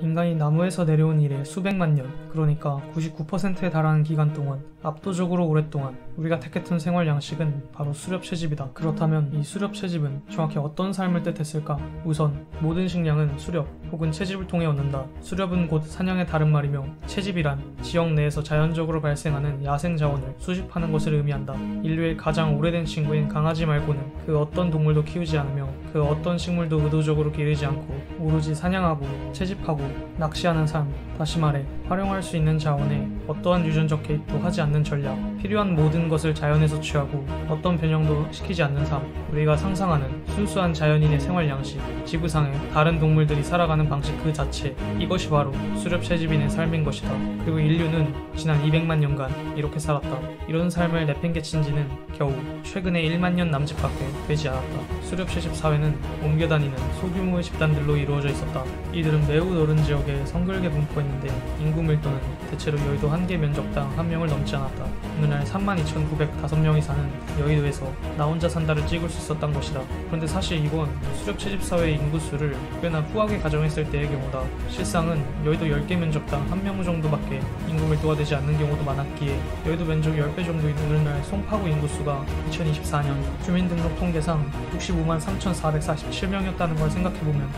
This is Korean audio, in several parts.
인간이 나무에서 내려온 이래 수백만 년, 그러니까 99%에 달하는 기간 동안 압도적으로 오랫동안 우리가 택했던 생활 양식은 바로 수렵채집이다. 그렇다면 이 수렵채집은 정확히 어떤 삶을 뜻했을까? 우선 모든 식량은 수렵 혹은 채집을 통해 얻는다. 수렵은 곧 사냥의 다른 말이며 채집이란 지역 내에서 자연적으로 발생하는 야생 자원을 수집하는 것을 의미한다. 인류의 가장 오래된 친구인 강아지 말고는 그 어떤 동물도 키우지 않으며 그 어떤 식물도 의도적으로 기르지 않고 오로지 사냥하고 채집하고 낚시하는 삶, 다시 말해 활용할 수 있는 자원에 어떠한 유전적 개입도 하지 않는 전략, 필요한 모든 것을 자연에서 취하고 어떤 변형도 시키지 않는 삶, 우리가 상상하는 순수한 자연인의 생활 양식, 지구상의 다른 동물들이 살아가는 방식 그 자체, 이것이 바로 수렵채집인의 삶인 것이다. 그리고 인류는 지난 200만 년간 이렇게 살았다. 이런 삶을 내팽개친 지는 겨우 최근에 1만 년 남짓밖에 되지 않았다. 수렵채집 사회는 옮겨다니는 소규모의 집단들로 이루어져 있었다. 이들은 매우 넓은 지역에 성글게 분포했는데 인구 밀도는 대체로 여의도 한 개 면적당 한 명을 넘지 않았다. 어느 날 32,905명이 사는 여의도에서 나 혼자 산다를 찍을 수 있었던 것이다. 그런데 사실 이건 수렵채집 사회의 인구수를 꽤나 후하게 가정했을 때의 경우다. 실상은 여의도 10개 면적당 한 명 정도밖에 인구 밀도가 되지 않는 경우도 많았기에 여의도 면적 10배 정도인 오늘날 송파구 인구수가 2024년 주민등록 통계상 65만 3,447명이었다는 걸 생각해보면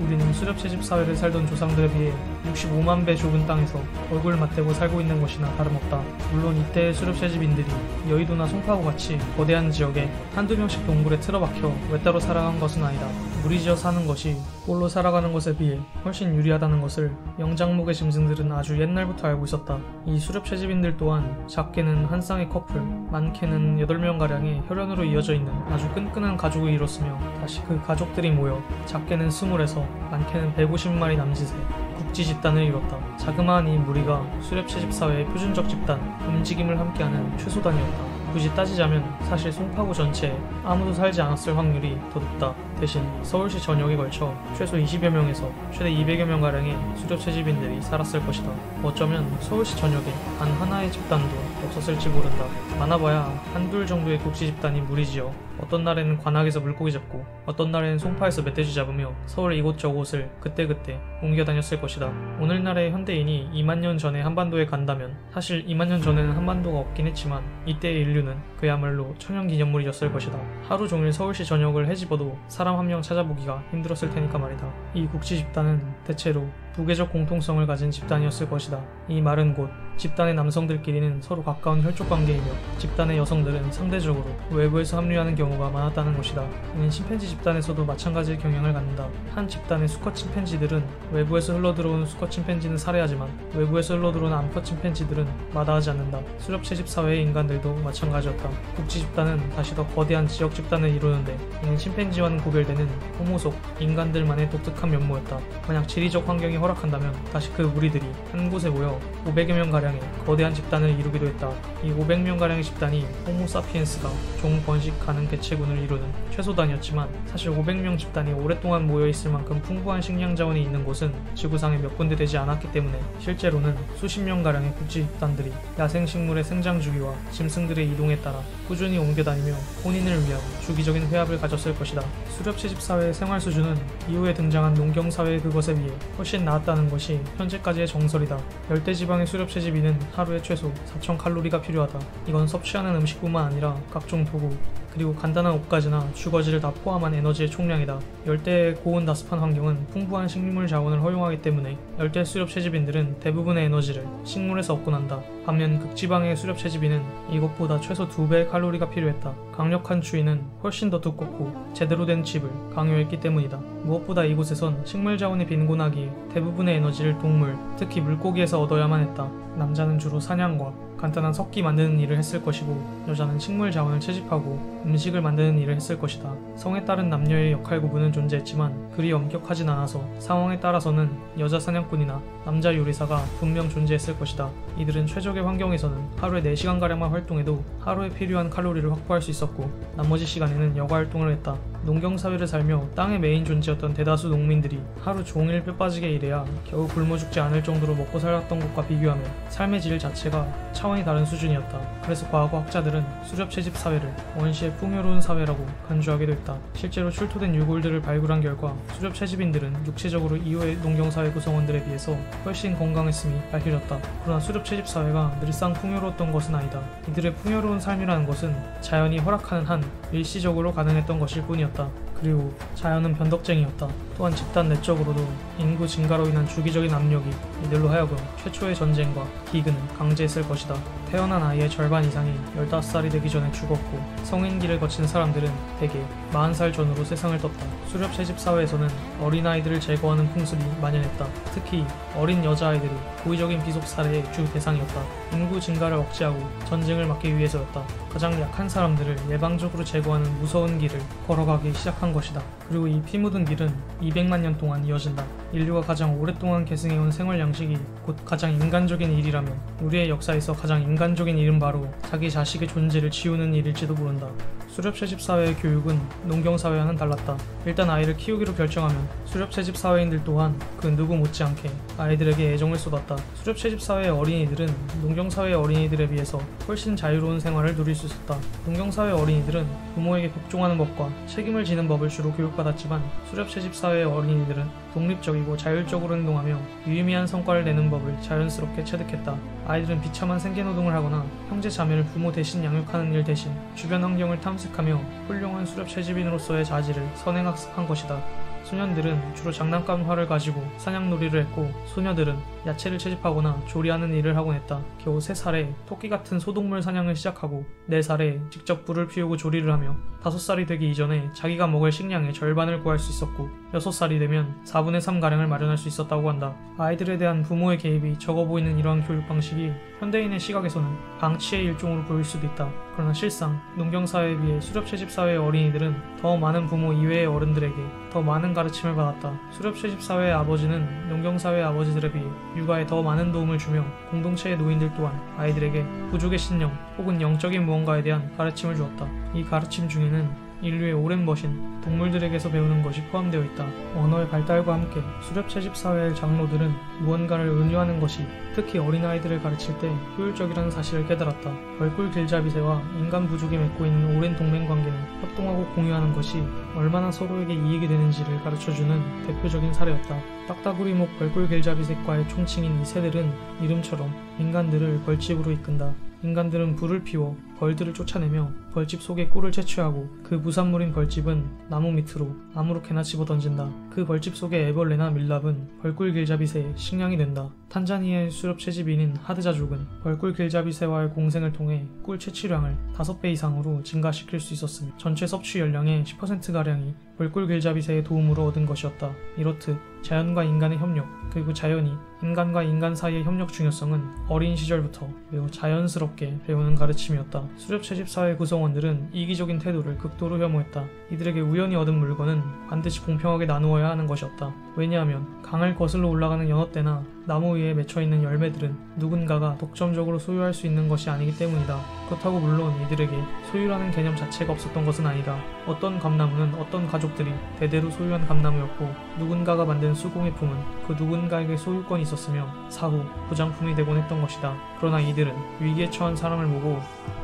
우리는 수렵채집 사회를 살던 조상들에 비해 65만 배 좁은 땅에서 얼굴을 맞대고 살고 있는 것이나 다름없다. 물론 이때의 수렵채집인들이 여의도나 송파구 같이 거대한 지역에 한두 명씩 동굴에 틀어박혀 외따로 살아간 것은 아니다. 무리지어 사는 것이 홀로 살아가는 것에 비해 훨씬 유리하다는 것을 영장목의 짐승들은 아주 옛날부터 알고 있었다. 이 수렵채집인들 또한 작게는 한 쌍의 커플, 많게는 8명가량의 혈연으로 이어져 있는 아주 끈끈한 가족을 이뤘으며 다시 그 가족들이 모여 작게는 20에서 많게는 150마리 남짓의 국지 집단을 이뤘다. 자그마한 이 무리가 수렵채집 사회의 표준적 집단, 움직임을 함께하는 최소단이었다. 굳이 따지자면 사실 송파구 전체에 아무도 살지 않았을 확률이 더 높다. 대신 서울시 전역에 걸쳐 최소 20여 명에서 최대 200여 명가량의 수렵채집인들이 살았을 것이다. 어쩌면 서울시 전역에 단 하나의 집단도 없었을지 모른다. 많아봐야 한둘 정도의 국지 집단이 무리지어 어떤 날에는 관악에서 물고기 잡고 어떤 날에는 송파에서 멧돼지 잡으며 서울 이곳저곳을 그때그때 옮겨 다녔을 것이다. 오늘날의 현대인이 2만 년 전에 한반도에 간다면 사실 2만 년 전에는 한반도가 없긴 했지만 이때의 인류는 그야말로 천연기념물이었을 것이다. 하루 종일 서울시 전역을 헤집어도 사람 한 명 찾아보기가 힘들었을 테니까 말이다. 이 국지 집단은 대체로 부계적 공통성을 가진 집단이었을 것이다. 이 말은 곧 집단의 남성들끼리는 서로 가까운 혈족 관계이며 집단의 여성들은 상대적으로 외부에서 합류하는 경우가 많았다는 것이다. 이는 침팬지 집단에서도 마찬가지의 경향을 갖는다. 한 집단의 수컷 침팬지들은 외부에서 흘러들어온 수컷 침팬지는 살해하지만 외부에서 흘러들어온 암컷 침팬지들은 마다하지 않는다. 수렵채집 사회의 인간들도 마찬가지였다. 국지 집단은 다시 더 거대한 지역 집단을 이루는데 이는 침팬지와는 구별되는 호모 속 인간들만의 독특한 면모였다. 만약 지리적 환경이 허락한다면 다시 그 무리들이 한 곳에 모여 500여 명가량의 거대한 집단을 이루기도 했다. 이 500명가량의 집단이 호모 사피엔스가 종 번식하는 개체군을 이루는 최소단이었지만 사실 500명 집단이 오랫동안 모여있을 만큼 풍부한 식량 자원이 있는 곳은 지구상에 몇 군데 되지 않았기 때문에 실제로는 수십 명가량의 국지 집단들이 야생식물의 생장 주기와 짐승들의 이동에 따라 꾸준히 옮겨다니며 혼인을 위한 주기적인 회합을 가졌을 것이다. 수렵채집 사회의 생활 수준은 이후에 등장한 농경사회의 그것에 비해 훨씬 나았다는 것이 현재까지의 정설이다. 열대지방의 수렵채집인은 하루에 최소 4,000칼로리가 필요하다. 이건 섭취하는 음식뿐만 아니라 각종 도구, 그리고 간단한 옷가지나 주거지를 다 포함한 에너지의 총량이다. 열대의 고온 다습한 환경은 풍부한 식물 자원을 허용하기 때문에 열대 수렵채집인들은 대부분의 에너지를 식물에서 얻곤 한다. 반면 극지방의 수렵채집인은 이것보다 최소 2배의 칼로리가 필요했다. 강력한 추위는 훨씬 더 두껍고 제대로 된 집을 강요했기 때문이다. 무엇보다 이곳에선 식물 자원이 빈곤하기에 대부분의 에너지를 동물, 특히 물고기에서 얻어야만 했다. 남자는 주로 사냥과 간단한 석기 만드는 일을 했을 것이고 여자는 식물 자원을 채집하고 음식을 만드는 일을 했을 것이다. 성에 따른 남녀의 역할 구분은 존재했지만 그리 엄격하진 않아서 상황에 따라서는 여자 사냥꾼이나 남자 요리사가 분명 존재했을 것이다. 이들은 최적의 환경에서는 하루에 4시간가량만 활동해도 하루에 필요한 칼로리를 확보할 수 있었고 나머지 시간에는 여가 활동을 했다. 농경사회를 살며 땅의 메인 존재였던 대다수 농민들이 하루 종일 뼈 빠지게 일해야 겨우 굶어 죽지 않을 정도로 먹고 살았던 것과 비교하면 삶의 질 자체가 차원이 다른 수준이었다. 그래서 과거학자들은 수렵채집 사회를 원시의 풍요로운 사회라고 간주하기도 했다. 실제로 출토된 유골들을 발굴한 결과 수렵채집인들은 육체적으로 이후의 농경사회 구성원들에 비해서 훨씬 건강했음이 밝혀졌다. 그러나 수렵채집 사회가 늘상 풍요로웠던 것은 아니다. 이들의 풍요로운 삶이라는 것은 자연이 허락하는 한 일시적으로 가능했던 것일 뿐이었다. 그리고 자연은 변덕쟁이였다. 또한 집단 내적으로도 인구 증가로 인한 주기적인 압력이 이들로 하여금 최초의 전쟁과 기근을 강제했을 것이다. 태어난 아이의 절반 이상이 15살이 되기 전에 죽었고 성인기를 거친 사람들은 대개 40살 전후로 세상을 떴다. 수렵채집 사회에서는 어린아이들을 제거하는 풍습이 만연했다. 특히 어린 여자아이들이 고의적인 비속 살해의 주 대상이었다. 인구 증가를 억제하고 전쟁을 막기 위해서였다. 가장 약한 사람들을 예방적으로 제거하는 무서운 길을 걸어가기 시작한 것이다. 그리고 이 피 묻은 길은 200만 년 동안 이어진다. 인류가 가장 오랫동안 계승해온 생활 양식이 곧 가장 인간적인 일이라면 우리의 역사에서 가장 인간적인 일은 바로 자기 자식의 존재를 지우는 일일지도 모른다. 수렵채집 사회의 교육은 농경사회와는 달랐다. 일단 아이를 키우기로 결정하면 수렵채집 사회인들 또한 그 누구 못지않게 아이들에게 애정을 쏟았다. 수렵채집 사회의 어린이들은 농경사회의 어린이들에 비해서 훨씬 자유로운 생활을 누릴 수 있었다. 농경사회의 어린이들은 부모에게 복종하는 법과 책임을 지는 법을 주로 교육받았지만 수렵채집 사회의 어린이들은 독립적이고 자율적으로 행동하며 유의미한 성과를 내는 법을 자연스럽게 체득했다. 아이들은 비참한 생계노동을 하거나 형제 자매를 부모 대신 양육하는 일 대신 주변 환경을 탐색하며 훌륭한 수렵채집인으로서의 자질을 선행학습한 것이다. 소년들은 주로 장난감 활을 가지고 사냥놀이를 했고 소녀들은 야채를 채집하거나 조리하는 일을 하곤 했다. 겨우 3살에 토끼 같은 소동물 사냥을 시작하고 4살에 직접 불을 피우고 조리를 하며 5살이 되기 이전에 자기가 먹을 식량의 절반을 구할 수 있었고 6살이 되면 4분의 3가량을 마련할 수 있었다고 한다. 아이들에 대한 부모의 개입이 적어 보이는 이러한 교육 방식이 현대인의 시각에서는 방치의 일종으로 보일 수도 있다. 그러나 실상 농경사회에 비해 수렵채집 사회의 어린이들은 더 많은 부모 이외의 어른들에게 더 많은 가르침을 받았다. 수렵채집 사회의 아버지는 농경사회의 아버지들에 비해 육아에 더 많은 도움을 주며 공동체의 노인들 또한 아이들에게 부족의 신념 혹은 영적인 무언가에 대한 가르침을 주었다. 이 가르침 중에는 인류의 오랜 머신, 동물들에게서 배우는 것이 포함되어 있다. 언어의 발달과 함께 수렵채집 사회의 장로들은 무언가를 은유하는 것이 특히 어린아이들을 가르칠 때 효율적이라는 사실을 깨달았다. 벌꿀 길잡이새와 인간 부족이 맺고 있는 오랜 동맹관계는 협동하고 공유하는 것이 얼마나 서로에게 이익이 되는지를 가르쳐주는 대표적인 사례였다. 딱따구리목 벌꿀 길잡이새과의 총칭인 이 새들은 이름처럼 인간들을 벌집으로 이끈다. 인간들은 불을 피워 벌들을 쫓아내며 벌집 속에 꿀을 채취하고 그 부산물인 벌집은 나무 밑으로 아무렇게나 집어던진다. 그 벌집 속의 애벌레나 밀랍은 벌꿀 길잡이새의 식량이 된다. 탄자니아의 수렵채집인인 하드자족은 벌꿀 길잡이새와의 공생을 통해 꿀 채취량을 5배 이상으로 증가시킬 수 있었으며 전체 섭취 열량의 10%가량이 벌꿀 길잡이새의 도움으로 얻은 것이었다. 이렇듯 자연과 인간의 협력 그리고 자연이 인간과 인간 사이의 협력 중요성은 어린 시절부터 매우 자연스럽게 배우는 가르침이었다. 수렵채집 사회 구성원들은 이기적인 태도를 극도로 혐오했다. 이들에게 우연히 얻은 물건은 반드시 공평하게 나누어야 하는 것이었다. 왜냐하면 강을 거슬러 올라가는 연어떼나 나무 위에 맺혀있는 열매들은 누군가가 독점적으로 소유할 수 있는 것이 아니기 때문이다. 그렇다고 물론 이들에게 소유라는 개념 자체가 없었던 것은 아니다. 어떤 감나무는 어떤 가족들이 대대로 소유한 감나무였고 누군가가 만든 수공예품은 그 누군가에게 소유권이 있었으며 사후 부장품이 되곤 했던 것이다. 그러나 이들은 위기에 처한 사람을 보고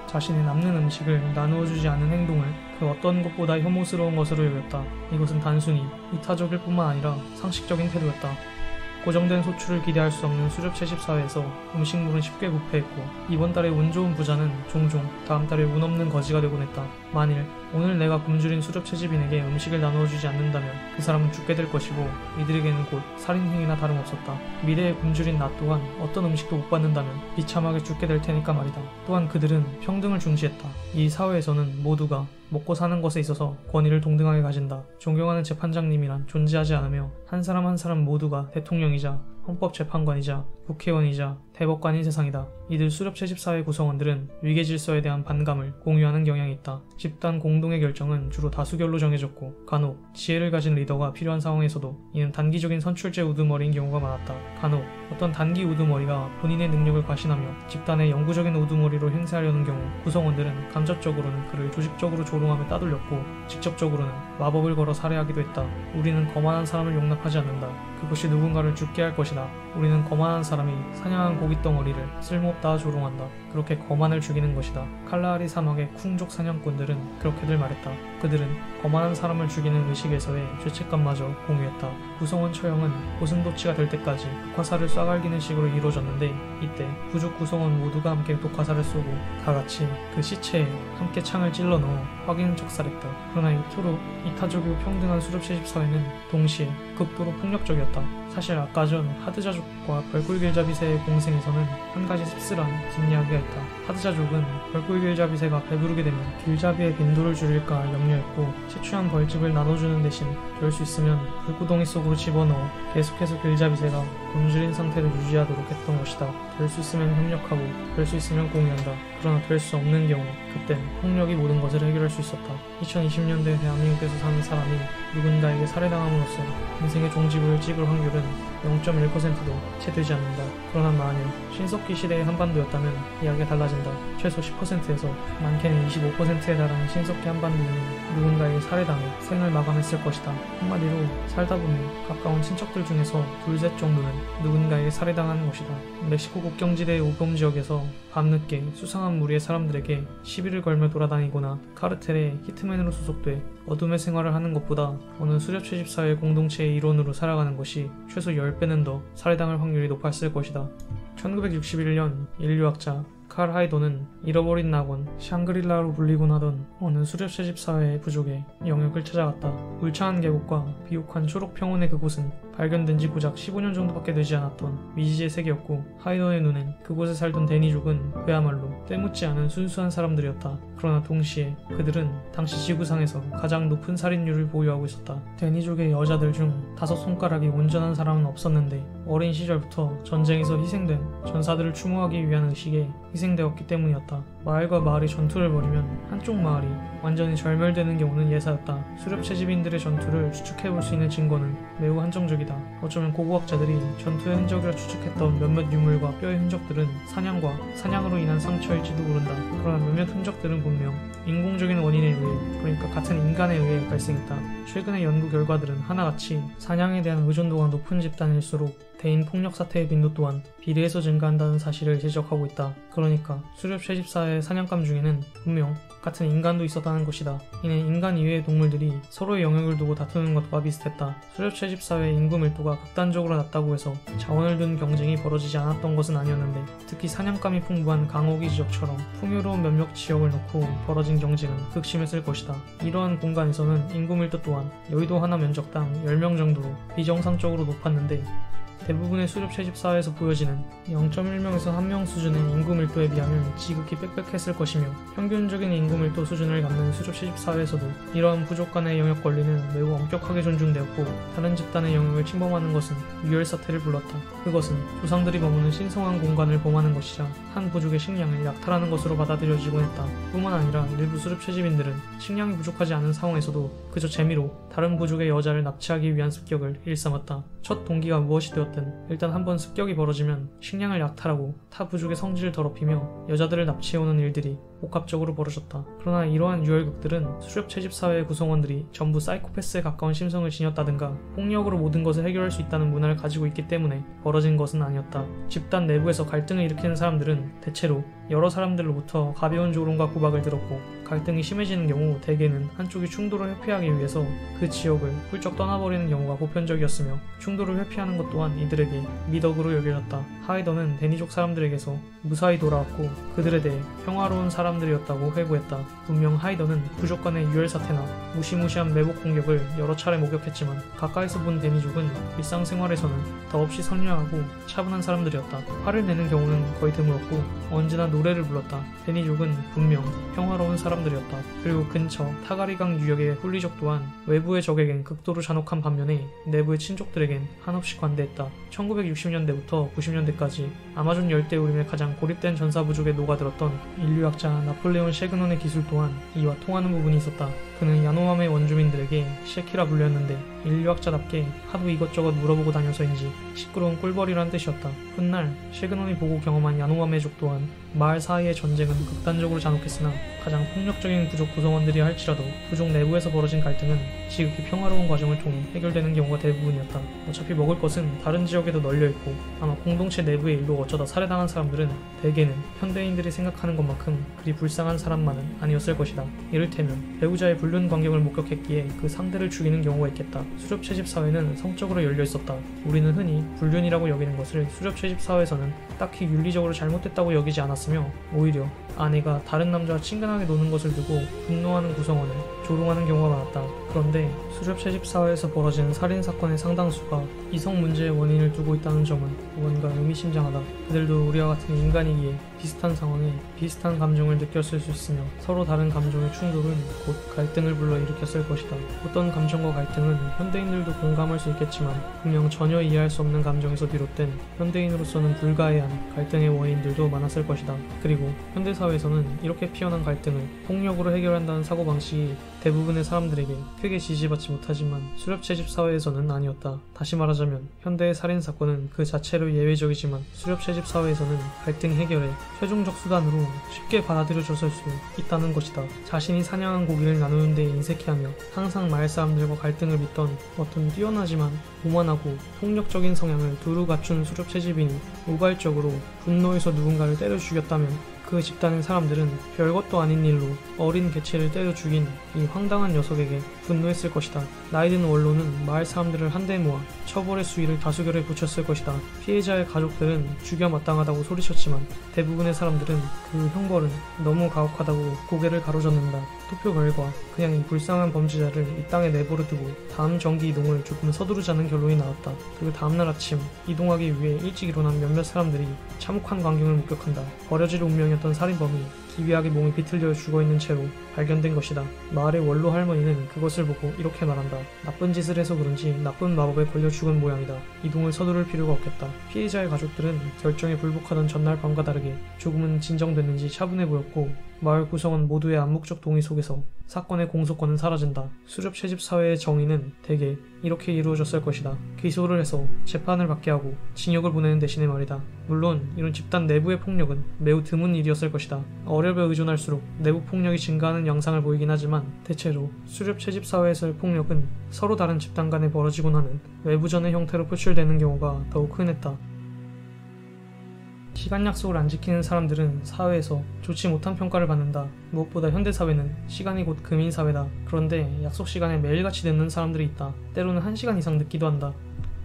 자신의 남는 음식을 나누어주지 않는 행동을 그 어떤 것보다 혐오스러운 것으로 여겼다. 이것은 단순히 이타적일 뿐만 아니라 상식적인 태도였다. 고정된 소출을 기대할 수 없는 수렵채집 사회에서 음식물은 쉽게 부패했고 이번 달에 운 좋은 부자는 종종 다음 달에 운 없는 거지가 되곤 했다. 만일 오늘 내가 굶주린 수렵채집인에게 음식을 나누어주지 않는다면 그 사람은 죽게 될 것이고 이들에게는 곧 살인행위나 다름없었다. 미래에 굶주린 나 또한 어떤 음식도 못 받는다면 비참하게 죽게 될 테니까 말이다. 또한 그들은 평등을 중시했다. 이 사회에서는 모두가 먹고 사는 것에 있어서 권위를 동등하게 가진다. 존경하는 재판장님이란 존재하지 않으며 한 사람 한 사람 모두가 대통령이자 헌법재판관이자 국회의원이자 대법관인 세상이다. 이들 수렵채집사회 구성원들은 위계질서에 대한 반감을 공유하는 경향이 있다. 집단 공동의 결정은 주로 다수결로 정해졌고 간혹 지혜를 가진 리더가 필요한 상황에서도 이는 단기적인 선출제 우두머리인 경우가 많았다. 간혹 어떤 단기 우두머리가 본인의 능력을 과신하며 집단의 영구적인 우두머리로 행세하려는 경우 구성원들은 간접적으로는 그를 조직적으로 조롱하며 따돌렸고 직접적으로는 마법을 걸어 살해하기도 했다. 우리는 거만한 사람을 용납하지 않는다. 그것이 누군가를 죽게 할 것이다. 우리는 거만한 사람이 사냥한 고깃덩어리를 쓸모없다 조롱한다. 그렇게 거만을 죽이는 것이다. 칼라하리 사막의 쿵족 사냥꾼들은 그렇게들 말했다. 그들은 거만한 사람을 죽이는 의식에서의 죄책감마저 공유했다. 구성원 처형은 고슴도치가 될 때까지 독화살을 쏴갈기는 식으로 이루어졌는데 이때 부족 구성원 모두가 함께 독화살을 쏘고 다같이 그 시체에 함께 창을 찔러 넣어 확인 척살했다. 그러나 이토록 이타적이고 평등한 수렵채집 사회는 동시에 극도로 폭력적이었다. 사실 아까 전 하드자족과 벌꿀길자비새의 공생에서는 한 가지 씁쓸한 뒷이야기가 있다. 하드자족은 벌꿀길자비새가 배부르게 되면 길자비의 빈도를 줄일까 염려했고 채취한 벌집을 나눠주는 대신 될 수 있으면 불구덩이 속으로 집어넣어 계속해서 길자비새가 굶주린 상태를 유지하도록 했던 것이다. 될 수 있으면 협력하고 될 수 있으면 공유한다. 그러나 될 수 없는 경우 그땐 폭력이 모든 것을 해결할 수 있었다. 2020년대 대한민국에서 사는 사람이 누군가에게 살해당함으로써 인생의 종지부를 찍을 확률은 0.1%도 채 되지 않는다. 그러나 만일 신석기 시대의 한반도였다면 이야기가 달라진다. 최소 10%에서 많게는 25%에 달하는 신석기 한반도인은 누군가에게 살해당해 생을 마감했을 것이다. 한마디로 살다 보면 가까운 친척들 중에서 둘셋 정도는 누군가에게 살해당하는 것이다. 멕시코 국경지대의 우범지역에서 밤늦게 수상한 무리의 사람들에게 시비를 걸며 돌아다니거나 카르텔의 히트맨으로 소속돼 어둠의 생활을 하는 것보다 어느 수렵채집사회 공동체의 일원으로 살아가는 것이 최소 10배는 더 살해당할 확률이 높았을 것이다. 1961년 인류학자 칼 하이도는 잃어버린 낙원 샹그릴라로 불리곤 하던 어느 수렵채집사회의 부족에 영역을 찾아갔다. 울창한 계곡과 비옥한 초록 평원의 그곳은 발견된 지 고작 15년 정도밖에 되지 않았던 미지의 세계였고 하이도의 눈엔 그곳에 살던 데니족은 그야말로 때묻지 않은 순수한 사람들이었다. 그러나 동시에 그들은 당시 지구상에서 가장 높은 살인율을 보유하고 있었다. 데니족의 여자들 중 5손가락이 온전한 사람은 없었는데 어린 시절부터 전쟁에서 희생된 전사들을 추모하기 위한 의식에 희생되었기 때문이었다. 마을과 마을이 전투를 벌이면 한쪽 마을이 완전히 절멸되는 경우는 예사였다. 수렵채집인들의 전투를 추측해볼 수 있는 증거는 매우 한정적이다. 어쩌면 고고학자들이 전투의 흔적이라 추측했던 몇몇 유물과 뼈의 흔적들은 사냥과 사냥으로 인한 상처일지도 모른다. 그러나 몇몇 흔적들은 분명 인공적인 원인에 의해, 그러니까 같은 인간에 의해 발생했다. 최근의 연구 결과들은 하나같이 사냥에 대한 의존도가 높은 집단일수록 대인 폭력 사태의 빈도 또한 비례해서 증가한다는 사실을 지적하고 있다. 그러니까 수렵채집사의 사냥감 중에는 분명 같은 인간도 있었다는 것이다. 이는 인간 이외의 동물들이 서로의 영역을 두고 다투는 것과 비슷했다. 수렵채집사회의 인구 밀도가 극단적으로 낮다고 해서 자원을 둔 경쟁이 벌어지지 않았던 것은 아니었는데 특히 사냥감이 풍부한 강호기 지역처럼 풍요로운 몇몇 지역을 놓고 벌어진 경쟁은 극심했을 것이다. 이러한 공간에서는 인구 밀도 또한 여의도 하나 면적당 10명 정도로 비정상적으로 높았는데 대부분의 수렵채집사회에서 보여지는 0.1명에서 1명 수준의 인구 밀도에 비하면 지극히 빽빽했을 것이며 평균적인 인구 밀도 수준을 갖는 수렵채집사회에서도 이러한 부족 간의 영역 권리는 매우 엄격하게 존중되었고 다른 집단의 영역을 침범하는 것은 유혈사태를 불렀다. 그것은 조상들이 머무는 신성한 공간을 범하는 것이자 한 부족의 식량을 약탈하는 것으로 받아들여지곤 했다. 뿐만 아니라 일부 수렵채집인들은 식량이 부족하지 않은 상황에서도 그저 재미로 다른 부족의 여자를 납치하기 위한 습격을 일삼았다. 첫 동기가 무엇이 되었든 일단 한번 습격이 벌어지면 식량을 약탈하고 타 부족의 성질을 더럽히며 여자들을 납치해오는 일들이 복합적으로 벌어졌다. 그러나 이러한 유혈극들은 수렵채집사회의 구성원들이 전부 사이코패스에 가까운 심성을 지녔다든가 폭력으로 모든 것을 해결할 수 있다는 문화를 가지고 있기 때문에 벌어진 것은 아니었다. 집단 내부에서 갈등을 일으키는 사람들은 대체로 여러 사람들로부터 가벼운 조롱과 구박을 들었고 갈등이 심해지는 경우 대개는 한쪽이 충돌을 회피하기 위해서 그 지역을 훌쩍 떠나버리는 경우가 보편적이었으며 충돌을 회피하는 것 또한 이들에게 미덕으로 여겨졌다. 하이더는 데니족 사람들에게서 무사히 돌아왔고 그들에 대해 평화로운 사람 사람들이었다고 회고했다. 분명 하이더는 부족 간의 유혈 사태나 무시무시한 매복 공격을 여러 차례 목격했지만 가까이서 본 데미족은 일상생활에서는 더없이 선량하고 차분한 사람들이었다. 화를 내는 경우는 거의 드물었고 언제나 노래를 불렀다. 데니족은 분명 평화로운 사람들이었다. 그리고 근처 타가리강 유역의 훌리족 또한 외부의 적에겐 극도로 잔혹한 반면에 내부의 친족들에겐 한없이 관대했다. 1960년대부터 90년대까지 아마존 열대우림의 가장 고립된 전사부족에 녹아들었던 인류학자 나폴레온 셰그논의 기술 또한 이와 통하는 부분이 있었다. 그는 야노함의 원주민들에게 셰키라 불렸는데 인류학자답게 하도 이것저것 물어보고 다녀서인지 시끄러운 꿀벌이란 뜻이었다. 훗날 셰그논이 보고 경험한 야노함의족 또한 마을 사이의 전쟁은 극단적으로 잔혹했으나 가장 폭력적인 부족 구성원들이 할지라도 부족 내부에서 벌어진 갈등은 지극히 평화로운 과정을 통해 해결되는 경우가 대부분이었다. 어차피 먹을 것은 다른 지역에도 널려있고 아마 공동체 내부의 일로 어쩌다 살해당한 사람들은 대개는 현대인들이 생각하는 것만큼 그리 불쌍한 사람만은 아니었을 것이다. 이를테면 배우자의 불륜 관경을 목격했기에 그 상대를 죽이는 경우가 있겠다. 수렵채집 사회는 성적으로 열려있었다. 우리는 흔히 불륜이라고 여기는 것을 수렵채집 사회에서는 딱히 윤리적으로 잘못됐다고 여기지 않았으며 오히려 아내가 다른 남자와 친근하게 노는 것을 두고 분노하는 구성원을 조롱하는 경우가 많았다. 그런데 수렵채집 사회에서 벌어지는 살인사건의 상당수가 이성 문제의 원인을 두고 있다는 점은 무언가 의미심장하다. 그들도 우리와 같은 인간이기에 비슷한 상황에 비슷한 감정을 느꼈을 수 있으며 서로 다른 감정의 충돌은 곧 갈등을 불러일으켰을 것이다. 어떤 감정과 갈등은 현대인들도 공감할 수 있겠지만 분명 전혀 이해할 수 없는 감정에서 비롯된 현대인으로서는 불가해한 갈등의 원인들도 많았을 것이다. 그리고 현대사회에서는 이렇게 피어난 갈등을 폭력으로 해결한다는 사고방식이 대부분의 사람들에게 크게 지지받지 못하지만 수렵채집 사회에서는 아니었다. 다시 말하자면 현대의 살인사건은 그 자체로 예외적이지만 수렵채집 사회에서는 갈등 해결의 최종적 수단으로 쉽게 받아들여졌을 수 있다는 것이다. 자신이 사냥한 고기를 나누는 데 인색해하며 항상 마을 사람들과 갈등을 빚던 어떤 뛰어나지만 오만하고 폭력적인 성향을 두루 갖춘 수렵채집인이 우발적으로 분노해서 누군가를 때려 죽였다면 그 집단의 사람들은 별것도 아닌 일로 어린 개체를 때려 죽인 이 황당한 녀석에게 분노했을 것이다. 나이든 원로는 마을 사람들을 한데 모아 처벌의 수위를 다수결에 붙였을 것이다. 피해자의 가족들은 죽여 마땅하다고 소리쳤지만 대부분의 사람들은 그 형벌은 너무 가혹하다고 고개를 가로젓는다. 투표 결과 그냥 이 불쌍한 범죄자를 이 땅에 내버려 두고 다음 정기 이동을 조금 서두르자는 결론이 나왔다. 그리고 다음날 아침 이동하기 위해 일찍 일어난 몇몇 사람들이 참혹한 광경을 목격한다. 버려질 운명이었던 살인범이 기괴하게 몸이 비틀려 죽어있는 채로 발견된 것이다. 마을의 원로 할머니는 그것을 보고 이렇게 말한다. 나쁜 짓을 해서 그런지 나쁜 마법에 걸려 죽은 모양이다. 이동을 서두를 필요가 없겠다. 피해자의 가족들은 결정에 불복하던 전날 밤과 다르게 조금은 진정됐는지 차분해 보였고 마을 구성원 모두의 암묵적 동의 속에서 사건의 공소권은 사라진다. 수렵채집 사회의 정의는 대개 이렇게 이루어졌을 것이다. 기소를 해서 재판을 받게 하고 징역을 보내는 대신에 말이다. 물론 이런 집단 내부의 폭력은 매우 드문 일이었을 것이다. 어렵에 의존할수록 내부 폭력이 증가하는 양상을 보이긴 하지만 대체로 수렵채집 사회에서의 폭력은 서로 다른 집단 간에 벌어지곤 하는 외부전의 형태로 표출되는 경우가 더욱 흔했다. 시간 약속을 안 지키는 사람들은 사회에서 좋지 못한 평가를 받는다. 무엇보다 현대사회는 시간이 곧 금인사회다. 그런데 약속 시간에 매일같이 늦는 사람들이 있다. 때로는 1시간 이상 늦기도 한다.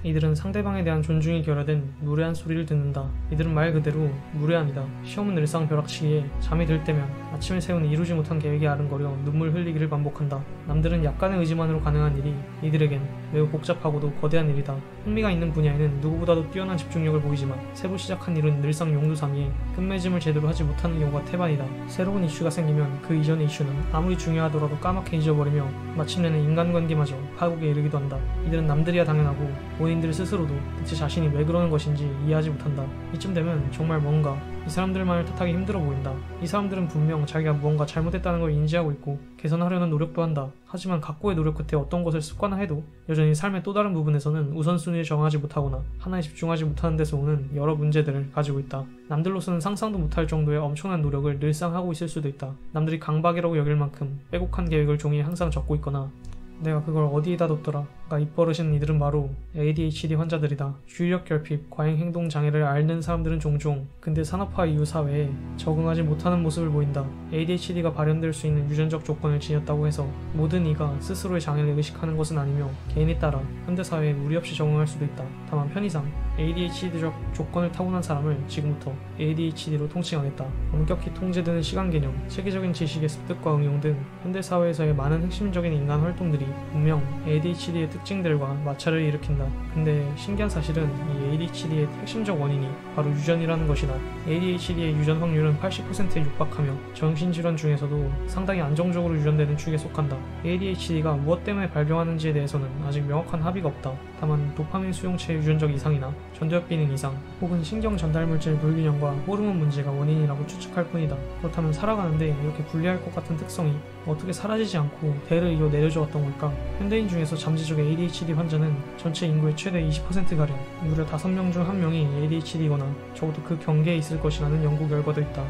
이들은 상대방에 대한 존중이 결여된 무례한 소리를 듣는다. 이들은 말 그대로 무례합니다. 시험은 늘상 벼락치기에 잠이 들 때면 아침에 세운 이루지 못한 계획에 아른거려 눈물 흘리기를 반복한다. 남들은 약간의 의지만으로 가능한 일이 이들에겐 매우 복잡하고도 거대한 일이다. 흥미가 있는 분야에는 누구보다도 뛰어난 집중력을 보이지만 새로 시작한 일은 늘상 용두사미에 끝맺음을 제대로 하지 못하는 경우가 태반이다. 새로운 이슈가 생기면 그 이전의 이슈는 아무리 중요하더라도 까맣게 잊어버리며 마침내는 인간관계마저 파국에 이르기도 한다. 이들은 남들이야 당연하고 본인들 스스로도 대체 자신이 왜 그러는 것인지 이해하지 못한다. 이쯤 되면 정말 뭔가 이 사람들만을 탓하기 힘들어 보인다. 이 사람들은 분명 자기가 무언가 잘못했다는 걸 인지하고 있고 개선하려는 노력도 한다. 하지만 각고의 노력 끝에 어떤 것을 습관화해도 여전히 삶의 또 다른 부분에서는 우선순위를 정하지 못하거나 하나에 집중하지 못하는 데서 오는 여러 문제들을 가지고 있다. 남들로서는 상상도 못할 정도의 엄청난 노력을 늘상 하고 있을 수도 있다. 남들이 강박이라고 여길 만큼 빼곡한 계획을 종이에 항상 적고 있거나 내가 그걸 어디에다 뒀더라 가 입버릇인 이들은 바로 ADHD 환자들이다. 주의력 결핍, 과잉행동 장애를 앓는 사람들은 종종 근대 산업화 이후 사회에 적응하지 못하는 모습을 보인다. ADHD가 발현될 수 있는 유전적 조건을 지녔다고 해서 모든 이가 스스로의 장애를 의식하는 것은 아니며 개인에 따라 현대사회에 무리 없이 적응할 수도 있다. 다만 편의상 ADHD적 조건을 타고난 사람을 지금부터 ADHD로 통칭하겠다. 엄격히 통제되는 시간 개념, 체계적인 지식의 습득과 응용 등 현대사회에서의 많은 핵심적인 인간 활동들이 분명 ADHD의 특징들과 마찰을 일으킨다. 근데 신기한 사실은 이 ADHD의 핵심적 원인이 바로 유전이라는 것이다. ADHD의 유전 확률은 80%에 육박하며 정신질환 중에서도 상당히 안정적으로 유전되는 축에 속한다. ADHD가 무엇 때문에 발병하는지에 대해서는 아직 명확한 합의가 없다. 다만 도파민 수용체 유전적 이상이나 전두엽 기능 이상 혹은 신경 전달 물질 불균형과 호르몬 문제가 원인이라고 추측할 뿐이다. 그렇다면 살아가는데 이렇게 불리할 것 같은 특성이 어떻게 사라지지 않고 대를 이어 내려져 왔던 걸까? 현대인 중에서 잠재적 ADHD 환자는 전체 인구의 최대 20%가량, 무려 5명 중 1명이 ADHD거나 적어도 그 경계에 있을 것이라는 연구 결과도 있다.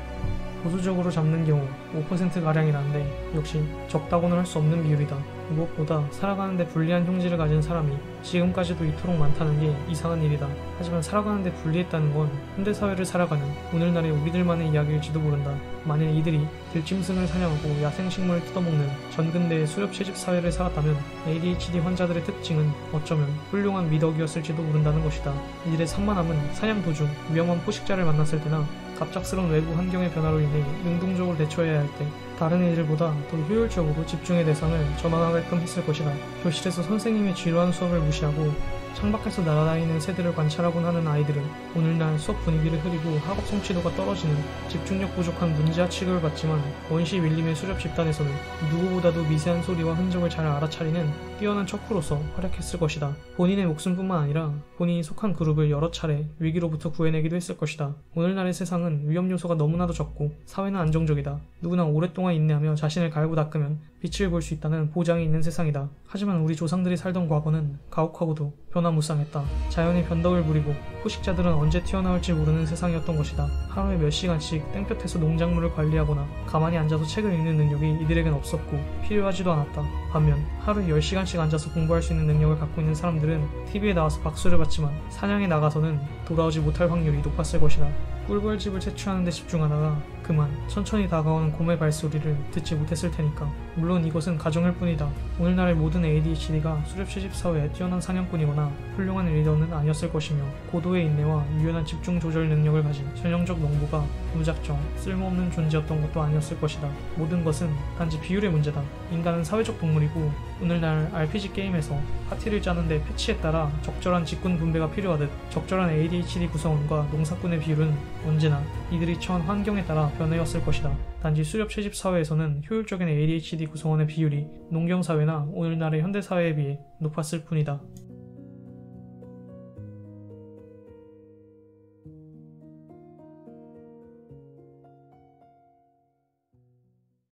보수적으로 잡는 경우 5%가량이라는데 역시 적다고는 할 수 없는 비율이다. 무엇보다 살아가는데 불리한 형질을 가진 사람이 지금까지도 이토록 많다는 게 이상한 일이다. 하지만 살아가는데 불리했다는 건 현대사회를 살아가는 오늘날의 우리들만의 이야기일지도 모른다. 만일 이들이 들짐승을 사냥하고 야생식물을 뜯어먹는 전근대의 수렵채집 사회를 살았다면 ADHD 환자들의 특징은 어쩌면 훌륭한 미덕이었을지도 모른다는 것이다. 이들의 산만함은 사냥 도중 위험한 포식자를 만났을 때나 갑작스러운 외부 환경의 변화로 인해 능동적으로 대처해야 할 때 다른 애들보다 더 효율적으로 집중의 대상을 전환하게끔 했을 것이다. 교실에서 선생님의 지루한 수업을 무시하고 창밖에서 날아다니는 새들을 관찰하곤 하는 아이들은 오늘날 수업 분위기를 흐리고 학업 성취도가 떨어지는 집중력 부족한 문제아 취급을 받지만 원시 윌림의 수렵 집단에서는 누구보다도 미세한 소리와 흔적을 잘 알아차리는 뛰어난 척후로서 활약했을 것이다. 본인의 목숨뿐만 아니라 본인이 속한 그룹을 여러 차례 위기로부터 구해내기도 했을 것이다. 오늘날의 세상은 위험 요소가 너무나도 적고 사회는 안정적이다. 누구나 오랫동안 인내하며 자신을 갈고 닦으면 빛을 볼 수 있다는 보장이 있는 세상이다. 하지만 우리 조상들이 살던 과거는 가혹하고도 변화무쌍했다. 자연의 변덕을 부리고 포식자들은 언제 튀어나올지 모르는 세상이었던 것이다. 하루에 몇 시간씩 땡볕에서 농작물을 관리하거나 가만히 앉아서 책을 읽는 능력이 이들에겐 없었고 필요하지도 않았다. 반면 하루에 10시간씩 앉아서 공부할 수 있는 능력을 갖고 있는 사람들은 TV에 나와서 박수를 받지만 사냥에 나가서는 돌아오지 못할 확률이 높았을 것이다. 꿀벌집을 채취하는 데 집중하다가 그만 천천히 다가오는 곰의 발소리를 듣지 못했을 테니까. 물론 이것은 가정일 뿐이다. 오늘날의 모든 ADHD가 수렵채집 사회에 뛰어난 사냥꾼이거나 훌륭한 리더는 아니었을 것이며 고도의 인내와 유연한 집중 조절 능력을 가진 전형적 농부가 무작정 쓸모없는 존재였던 것도 아니었을 것이다. 모든 것은 단지 비율의 문제다. 인간은 사회적 동물이고 오늘날 RPG 게임에서 파티를 짜는데 패치에 따라 적절한 직군 분배가 필요하듯 적절한 ADHD 구성원과 농사꾼의 비율은 언제나 이들이 처한 환경에 따라 변해왔을 것이다. 단지 수렵 채집 사회에서는 효율적인 ADHD 구성원의 비율이 농경 사회나 오늘날의 현대 사회에 비해 높았을 뿐이다.